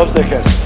12 seconds.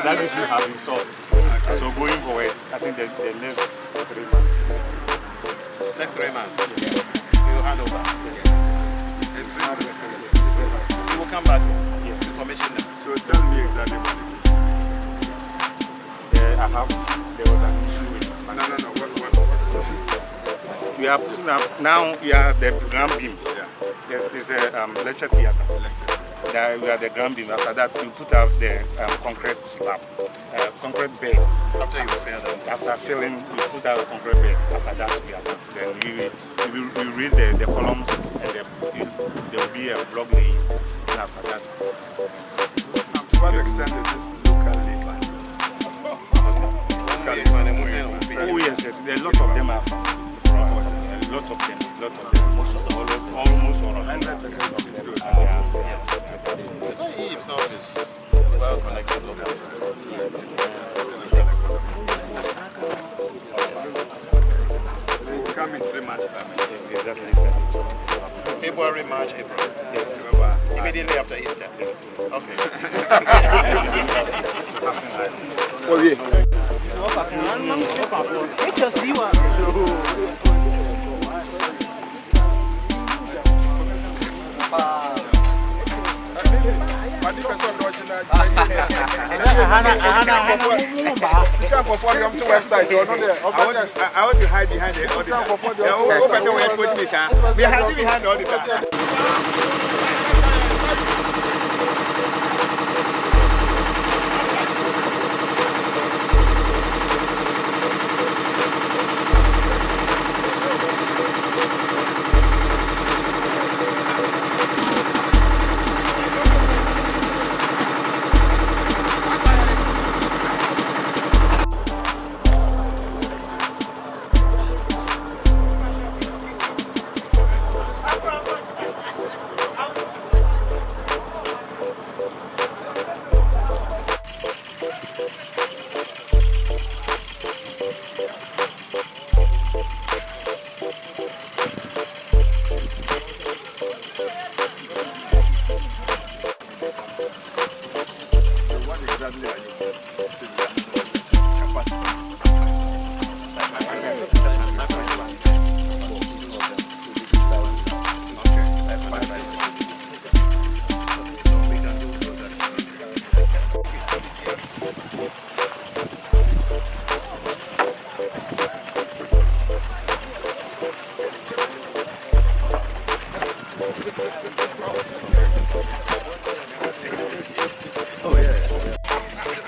That issue has been solved. So going forward, I think the next 3 months. Next 3 months? You will hand over? You will come back to commission them. So tell me exactly what it is. Yeah, there was an issue with No. What? we are putting up, now we are the ground beam. Yes, it's a lecture theatre. We are the ground beam. After that, we put out the concrete slab, concrete bed. After you fill them? After filling, we put out a concrete bed. After that, we are done. Then we raise the columns and there will be a block laying. And after that. To what extent is this local labor? Oh yes, there are a lot of them are from a lot of them, almost all of them. 100% of them. So he himself is well connected to them. They will come in 3 months' time. Exactly. February, March, April. Yes. Immediately after Easter. Okay. Oh, yeah. I want to hide behind the auditor. We are hiding behind the auditor. exactly are you capacity? Oh yeah.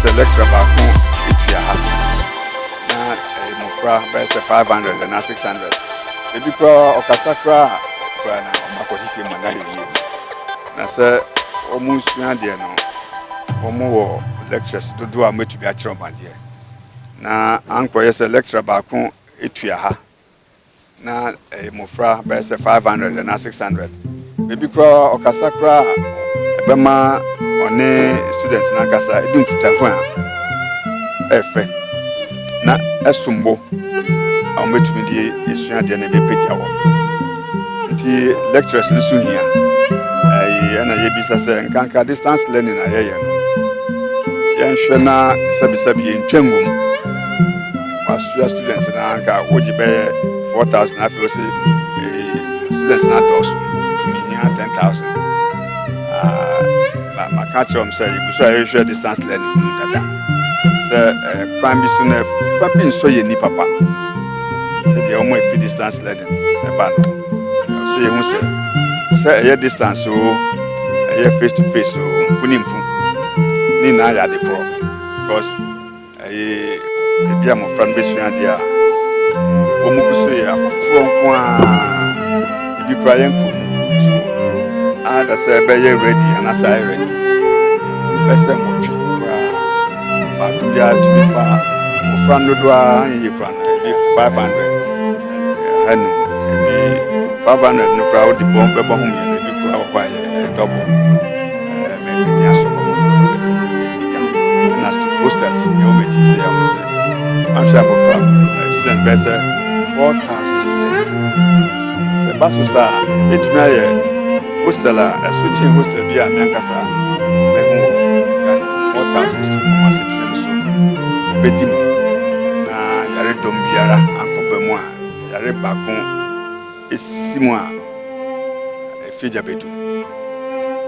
yes, a lecture about if you have now, best 500 and 600. Maybe pro or Casacra, Prana, or Macosi Manai. I said, almost 200 or more lectures to do a much to be a trauma here. Now, Uncle, yes, a lecture about if you have. Na mofra be say 500 and 600 maybe pro okasakra ebema one students na kasa edunkuta ho a efe na esumbo awmetumi die esua de na be petia wo nti lecturers nso hia na yebisa say nkanka distance learning na yeye no yenhwe na sabisabi yentwangum wasua students na nka wogibe 4,000. I feel students not also to me here 10,000. My catcher said you should share distance learning. So, crime is soon a fapping so ye ni papa. Said the only free distance learning. So you must say a distance so a face to face so punimpu. Nina ya the pro because a my friend Bishop dear. Omukuso ya from kwa bi crying so ada say be ready and as I ready person mo twi ba ku ya to be far from no do an yi kran be 500 hanu be 500 no crowd the bomb be home ya be crowd kwa double me ni aso and as to posters you me say am say I'm sure from student better 4,000 students. C'est pas ça ça. Et tu m'as hostel là, switching hostel bien Miankasa. Mais 4,000 students. Moi c'est très so. Bedim. Na yare dombiara encore be moi. Yare bakon et 6 mois. Et fi diabetu.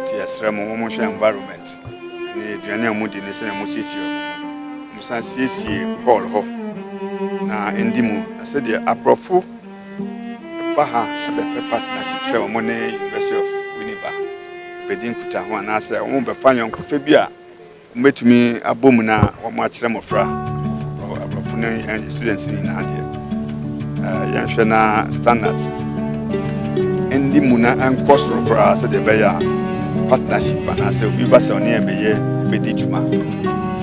Ti asra mo share environment. Ni duane amudi ne se na mo sisi. Musa sisi hall ho. Na endimu I said the aprofu baha the partnership say omone University of Winneba bedin kuta ho na say o be fanyon kofa bia metumi abom na o ma kire mofra aprofu na students ni na ade yan hwe na standards endimu na ankosro kra say the beya partnership na say obi ba say oni ebeye bedijuma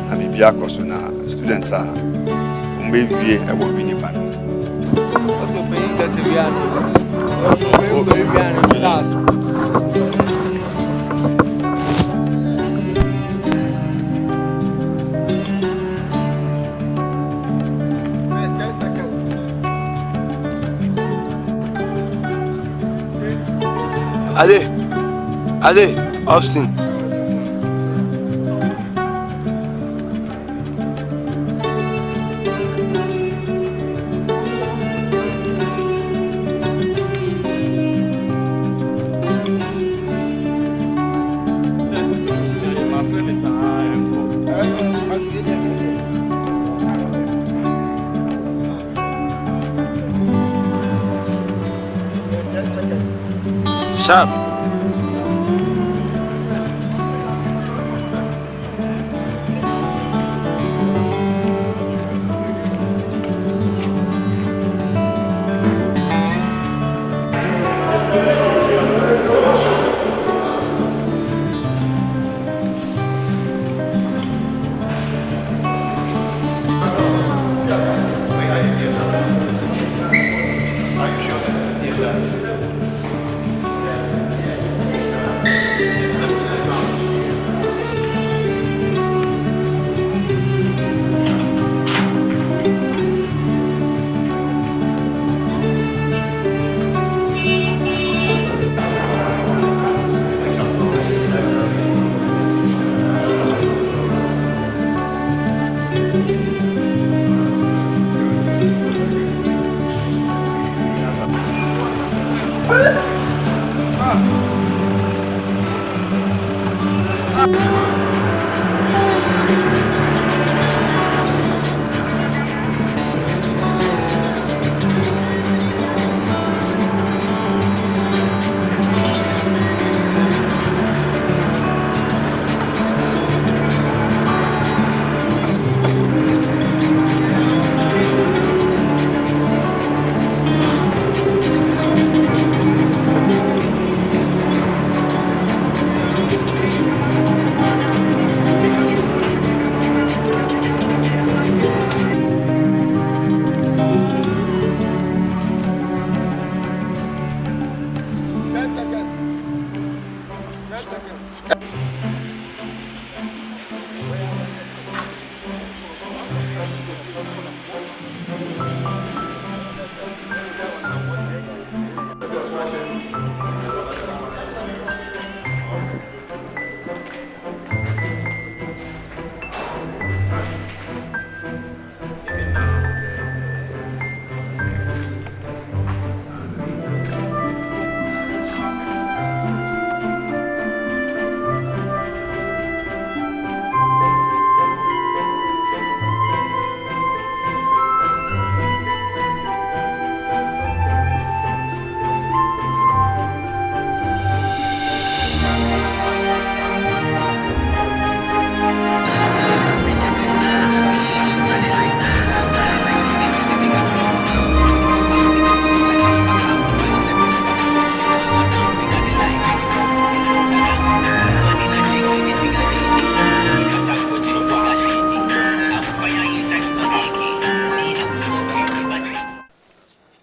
na bibia koso na students are Maybe I will be in the panel. Also, paying the Seviano. Allez, Austin. Sharp.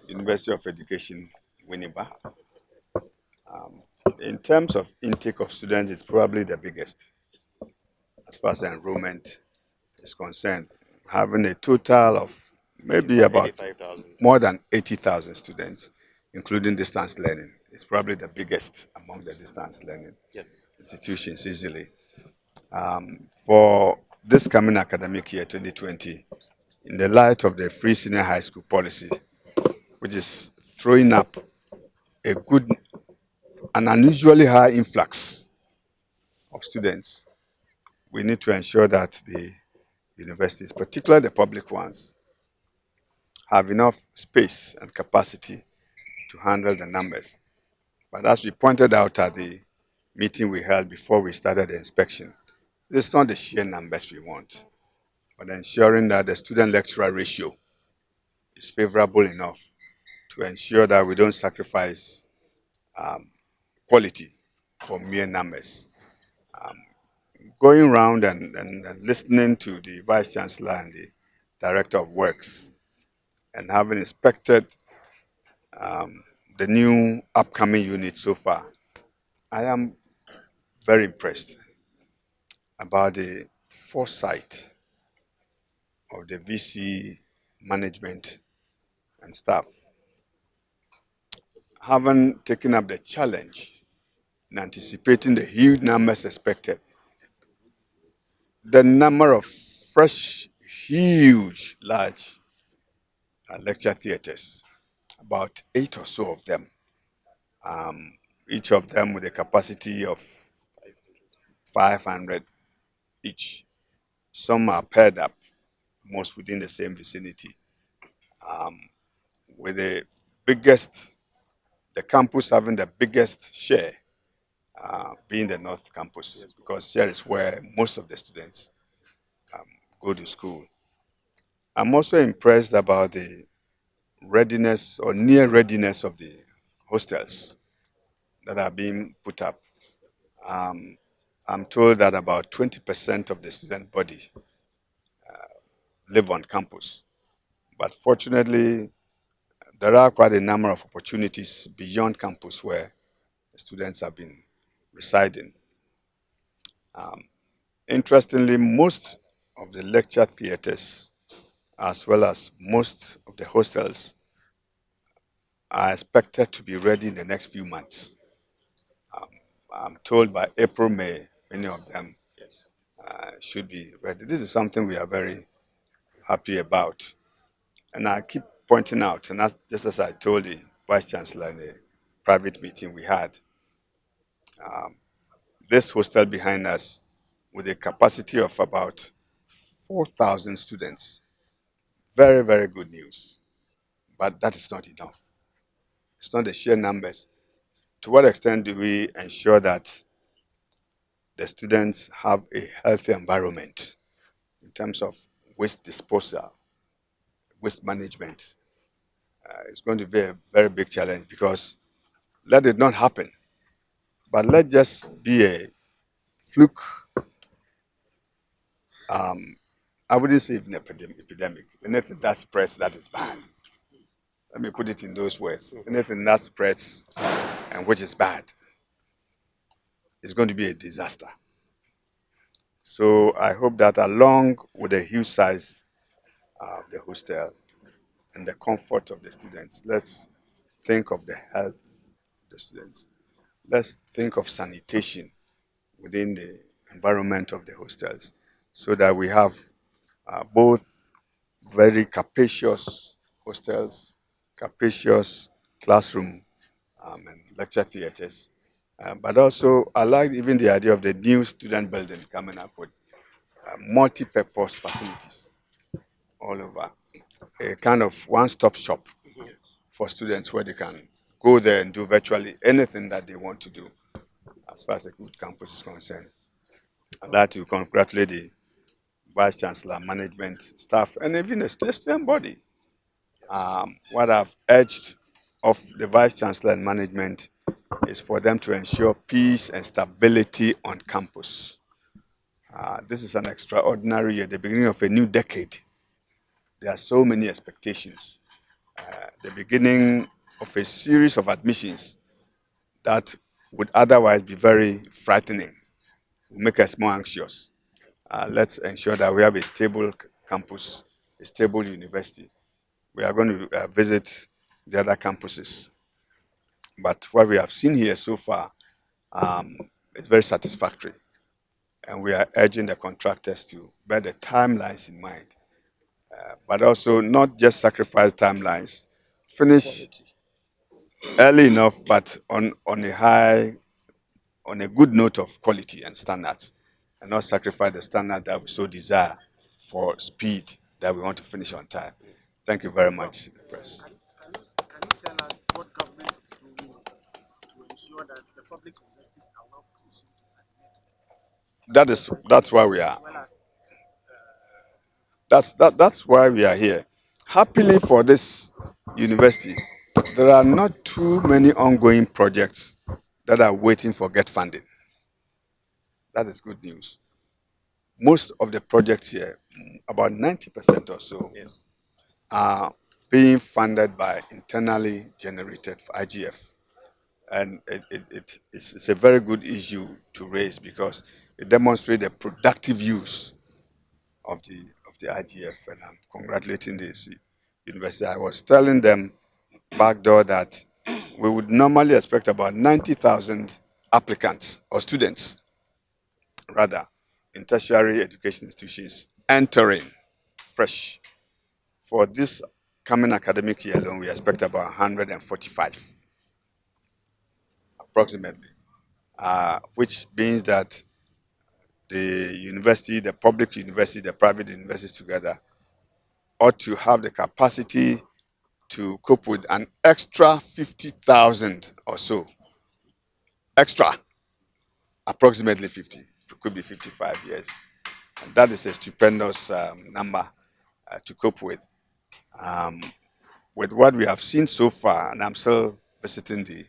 University of Education, Winneba. In terms of intake of students, it's probably the biggest as far as enrollment is concerned, having a total of maybe about 85,000. more than 80,000 students, including distance learning. It's probably the biggest among the distance learning Yes. institutions easily. For this coming academic year, 2020, in the light of the free senior high school policy, which is throwing up an unusually high influx of students, we need to ensure that the universities, particularly the public ones, have enough space and capacity to handle the numbers. But as we pointed out at the meeting we held before we started the inspection, it's not the sheer numbers we want, but ensuring that the student-lecturer ratio is favorable enough to ensure that we don't sacrifice quality for mere numbers. Going around and listening to the Vice Chancellor and the Director of Works and having inspected the new upcoming unit so far, I am very impressed about the foresight of the VC management and staff. Having taken up the challenge in anticipating the huge numbers expected, the number of fresh, huge, large lecture theaters, about 8 or so of them, each of them with a capacity of 500 each. Some are paired up, most within the same vicinity, with the campus having the biggest share being the North Campus, because here is where most of the students go to school. I'm also impressed about the readiness or near readiness of the hostels that are being put up. I'm told that about 20% of the student body live on campus. But fortunately, there are quite a number of opportunities beyond campus where the students have been residing. Interestingly, most of the lecture theaters, as well as most of the hostels, are expected to be ready in the next few months. I'm told by April, May, many of them should be ready. This is something we are very happy about. And I keep pointing out, and that's just as I told the Vice Chancellor in a private meeting we had, this hostel behind us, with a capacity of about 4,000 students, very, very good news. But that is not enough. It's not the sheer numbers. To what extent do we ensure that the students have a healthy environment in terms of waste disposal, waste management? It's going to be a very big challenge, because let it not happen, but let just be a fluke. I wouldn't say even epidemic. Anything that spreads that is bad. Let me put it in those words. Anything that spreads and which is bad is going to be a disaster. So I hope that along with the huge size of the hostel and the comfort of the students, let's think of the health of the students. Let's think of sanitation within the environment of the hostels so that we have both very capacious hostels, capacious classroom and lecture theaters. But also, I like even the idea of the new student building coming up with multi-purpose facilities all over. A kind of one-stop shop for students where they can go there and do virtually anything that they want to do as far as a good campus is concerned. I'd like to congratulate the Vice Chancellor, management, staff, and even the student body. What I've urged of the Vice Chancellor and management is for them to ensure peace and stability on campus. This is an extraordinary year, the beginning of a new decade. There are so many expectations. The beginning of a series of admissions that would otherwise be very frightening, will make us more anxious. Let's ensure that we have a stable campus, a stable university. We are going to visit the other campuses. But what we have seen here so far is very satisfactory. And we are urging the contractors to bear the timelines in mind, but also not just sacrifice timelines, finish early enough, but on a good note of quality and standards, and not sacrifice the standard that we so desire for speed that we want to finish on time. Thank you very much, Press. Can you tell us what government is doing to ensure that the public universities are well positioned to admit? That's why we are. That's why we are here. Happily for this university, there are not too many ongoing projects that are waiting for get funding. That is good news. Most of the projects here, about 90% or so, are being funded by internally generated IGF. And it's a very good issue to raise because it demonstrates the productive use of the IGF, and I'm congratulating this university. I was telling them back door that we would normally expect about 90,000 applicants or students, rather, in tertiary education institutions entering fresh. For this coming academic year alone, we expect about 145, approximately, which means that the university, the public university, the private universities together ought to have the capacity to cope with an extra 50,000 or so. Extra, approximately 50, it could be 55 years. And that is a stupendous number to cope with. With what we have seen so far, and I'm still visiting the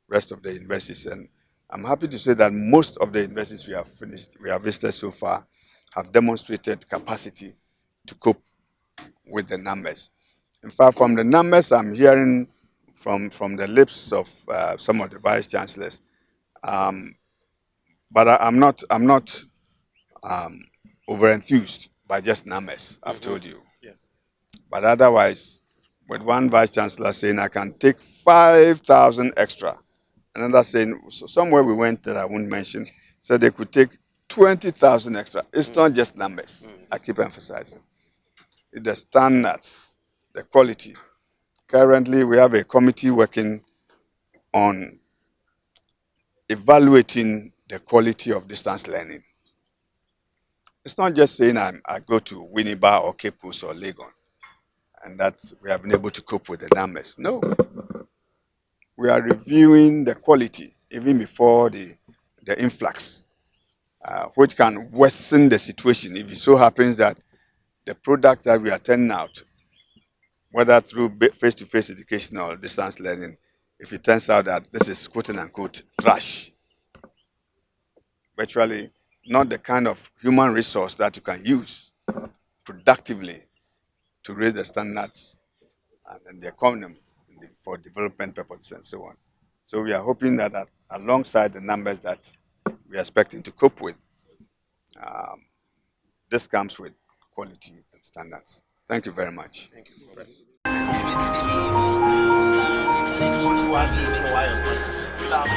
rest of the universities, and I'm happy to say that most of the universities we have visited so far have demonstrated capacity to cope with the numbers. In fact, from the numbers I'm hearing from the lips of some of the vice chancellors, but I'm not over enthused by just numbers. I've told you. Yes. But otherwise, with one vice chancellor saying I can take 5,000 extra, another saying somewhere we went that I won't mention said they could take 20,000 extra. It's not just numbers. I keep emphasizing. It's the standards, the quality. Currently, we have a committee working on evaluating the quality of distance learning. It's not just saying I go to Winneba or Capus or Legon and that we have been able to cope with the numbers. No. We are reviewing the quality even before the influx, which can worsen the situation if it so happens that the product that we are turning out, whether through face-to-face education or distance learning, if it turns out that this is quote-unquote trash, virtually not the kind of human resource that you can use productively to raise the standards and the economy for development purposes and so on. So we are hoping that alongside the numbers that we are expecting to cope with. This comes with quality and standards. Thank you very much. Thank you. Want to assist the wire? Still have